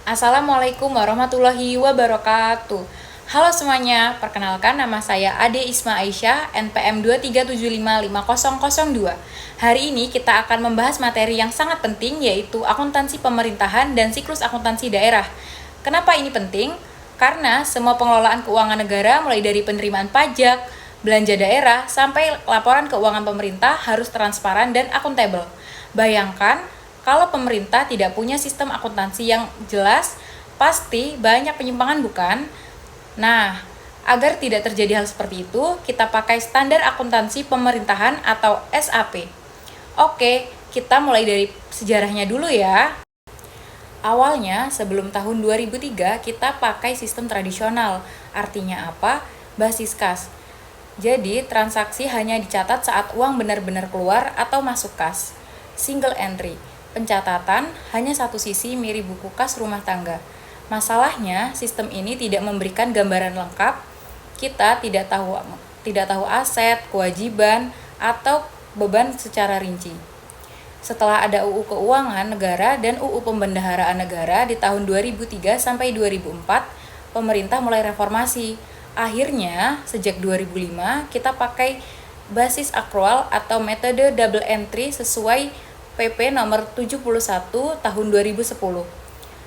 Assalamualaikum warahmatullahi wabarakatuh. Halo semuanya, perkenalkan nama saya Ade Isma Aisyah, NPM 237555002. Hari ini kita akan membahas materi yang sangat penting, yaitu akuntansi pemerintahan dan siklus akuntansi daerah. Kenapa ini penting? Karena semua pengelolaan keuangan negara mulai dari penerimaan pajak, belanja daerah, sampai laporan keuangan pemerintah harus transparan dan akuntabel. Bayangkan, kalau pemerintah tidak punya sistem akuntansi yang jelas, pasti banyak penyimpangan, bukan? Nah, agar tidak terjadi hal seperti itu, kita pakai standar akuntansi pemerintahan atau SAP. Oke, kita mulai dari sejarahnya dulu ya. Awalnya, sebelum tahun 2003, kita pakai sistem tradisional. Artinya apa? Basis kas. Jadi, transaksi hanya dicatat saat uang benar-benar keluar atau masuk kas. Single entry. Pencatatan hanya satu sisi mirip buku kas rumah tangga. Masalahnya, sistem ini tidak memberikan gambaran lengkap. Kita tidak tahu aset, kewajiban, atau beban secara rinci. Setelah ada UU Keuangan Negara dan UU Pembendaharaan Negara di tahun 2003 sampai 2004, pemerintah mulai reformasi. Akhirnya, sejak 2005, kita pakai basis akrual atau metode double entry sesuai PP nomor 71 tahun 2010.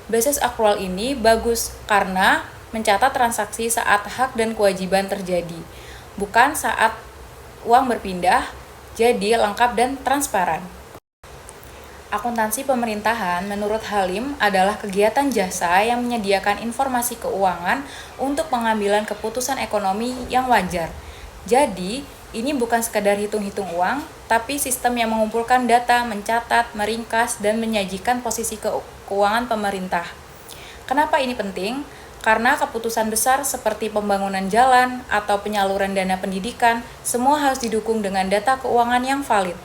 Basis akrual ini bagus karena mencatat transaksi saat hak dan kewajiban terjadi, bukan saat uang berpindah, jadi lengkap dan transparan. Akuntansi pemerintahan menurut Halim adalah kegiatan jasa yang menyediakan informasi keuangan untuk pengambilan keputusan ekonomi yang wajar. Jadi, ini bukan sekadar hitung-hitung uang, tapi sistem yang mengumpulkan data, mencatat, meringkas, dan menyajikan posisi keuangan pemerintah. Kenapa ini penting? Karena keputusan besar seperti pembangunan jalan atau penyaluran dana pendidikan, semua harus didukung dengan data keuangan yang valid.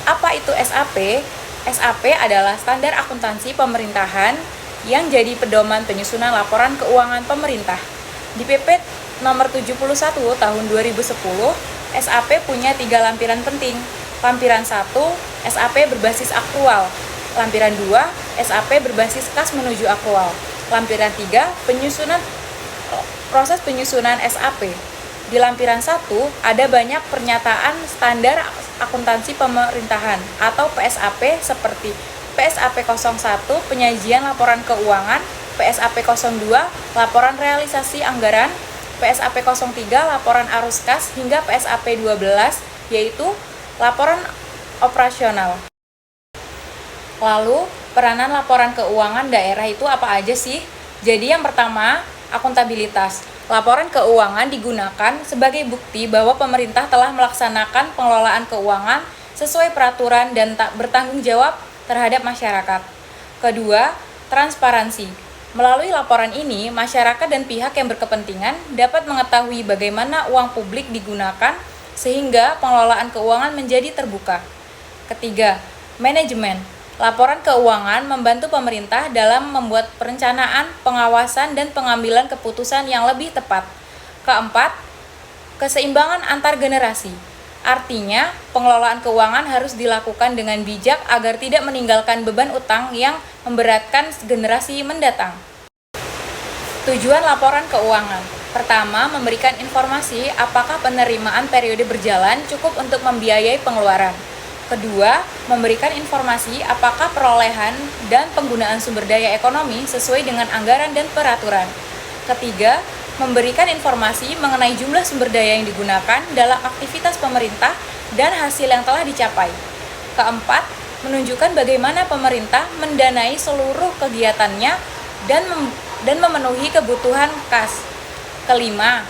Apa itu SAP? SAP adalah standar akuntansi pemerintahan yang jadi pedoman penyusunan laporan keuangan pemerintah. Di PP nomor 71 tahun 2010, SAP punya 3 lampiran penting. Lampiran 1, SAP berbasis akrual. Lampiran 2, SAP berbasis kas menuju akrual. Lampiran 3, proses penyusunan SAP. Di lampiran 1, ada banyak pernyataan standar akuntansi pemerintahan atau PSAP seperti PSAP 01, penyajian laporan keuangan, PSAP 02, laporan realisasi anggaran, PSAP 03, laporan arus kas, hingga PSAP 12, yaitu laporan operasional. Lalu, peranan laporan keuangan daerah itu apa aja sih? Jadi yang pertama, akuntabilitas. Laporan keuangan digunakan sebagai bukti bahwa pemerintah telah melaksanakan pengelolaan keuangan sesuai peraturan dan tak bertanggung jawab terhadap masyarakat. Kedua, transparansi. Melalui laporan ini, masyarakat dan pihak yang berkepentingan dapat mengetahui bagaimana uang publik digunakan sehingga pengelolaan keuangan menjadi terbuka. Ketiga, manajemen. Laporan keuangan membantu pemerintah dalam membuat perencanaan, pengawasan, dan pengambilan keputusan yang lebih tepat. Keempat, keseimbangan antar generasi. Artinya, pengelolaan keuangan harus dilakukan dengan bijak agar tidak meninggalkan beban utang yang memberatkan generasi mendatang. Tujuan laporan keuangan. Pertama, memberikan informasi apakah penerimaan periode berjalan cukup untuk membiayai pengeluaran. Kedua, memberikan informasi apakah perolehan dan penggunaan sumber daya ekonomi sesuai dengan anggaran dan peraturan. Ketiga, memberikan informasi mengenai jumlah sumber daya yang digunakan dalam aktivitas pemerintah dan hasil yang telah dicapai. Keempat, menunjukkan bagaimana pemerintah mendanai seluruh kegiatannya dan memenuhi kebutuhan kas. Kelima,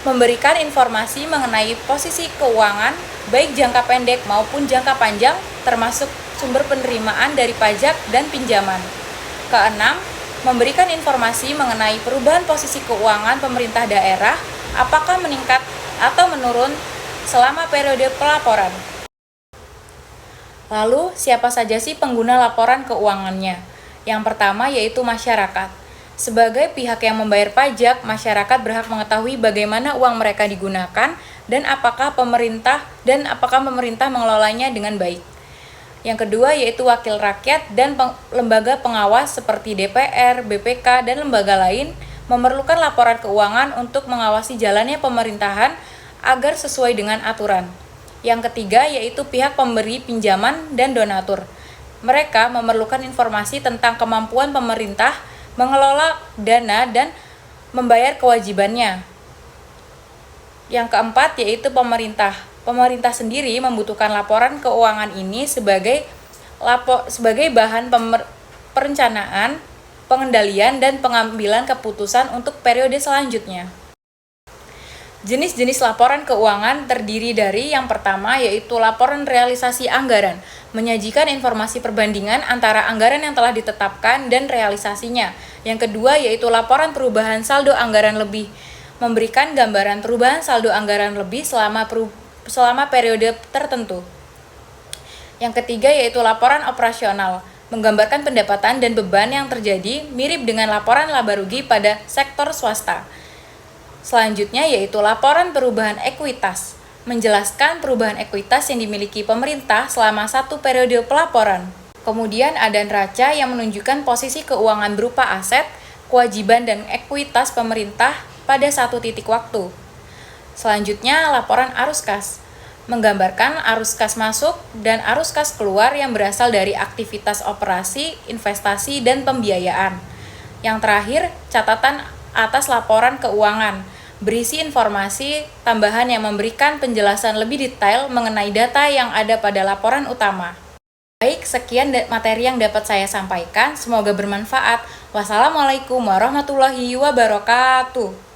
memberikan informasi mengenai posisi keuangan baik jangka pendek maupun jangka panjang termasuk sumber penerimaan dari pajak dan pinjaman. Keenam, memberikan informasi mengenai perubahan posisi keuangan pemerintah daerah, apakah meningkat atau menurun selama periode pelaporan. Lalu, siapa saja sih pengguna laporan keuangannya? Yang pertama yaitu masyarakat. Sebagai pihak yang membayar pajak, masyarakat berhak mengetahui bagaimana uang mereka digunakan dan apakah pemerintah mengelolanya dengan baik. Yang kedua yaitu wakil rakyat dan lembaga pengawas seperti DPR, BPK, dan lembaga lain memerlukan laporan keuangan untuk mengawasi jalannya pemerintahan agar sesuai dengan aturan. Yang ketiga yaitu pihak pemberi pinjaman dan donatur. Mereka memerlukan informasi tentang kemampuan pemerintah mengelola dana dan membayar kewajibannya. Yang keempat yaitu pemerintah. Pemerintah sendiri membutuhkan laporan keuangan ini sebagai bahan perencanaan, pengendalian, dan pengambilan keputusan untuk periode selanjutnya. Jenis-jenis laporan keuangan terdiri dari yang pertama yaitu laporan realisasi anggaran, menyajikan informasi perbandingan antara anggaran yang telah ditetapkan dan realisasinya. Yang kedua yaitu laporan perubahan saldo anggaran lebih, memberikan gambaran perubahan saldo anggaran lebih selama periode tertentu. Yang ketiga yaitu laporan operasional, menggambarkan pendapatan dan beban yang terjadi mirip dengan laporan laba rugi pada sektor swasta. Selanjutnya yaitu laporan perubahan ekuitas, menjelaskan perubahan ekuitas yang dimiliki pemerintah selama satu periode pelaporan. Kemudian ada neraca yang menunjukkan posisi keuangan berupa aset, kewajiban, dan ekuitas pemerintah pada satu titik waktu. Selanjutnya laporan arus kas, menggambarkan arus kas masuk dan arus kas keluar yang berasal dari aktivitas operasi, investasi, dan pembiayaan. Yang terakhir, catatan atas laporan keuangan, berisi informasi tambahan yang memberikan penjelasan lebih detail mengenai data yang ada pada laporan utama. Baik, sekian materi yang dapat saya sampaikan. Semoga bermanfaat. Wassalamualaikum warahmatullahi wabarakatuh.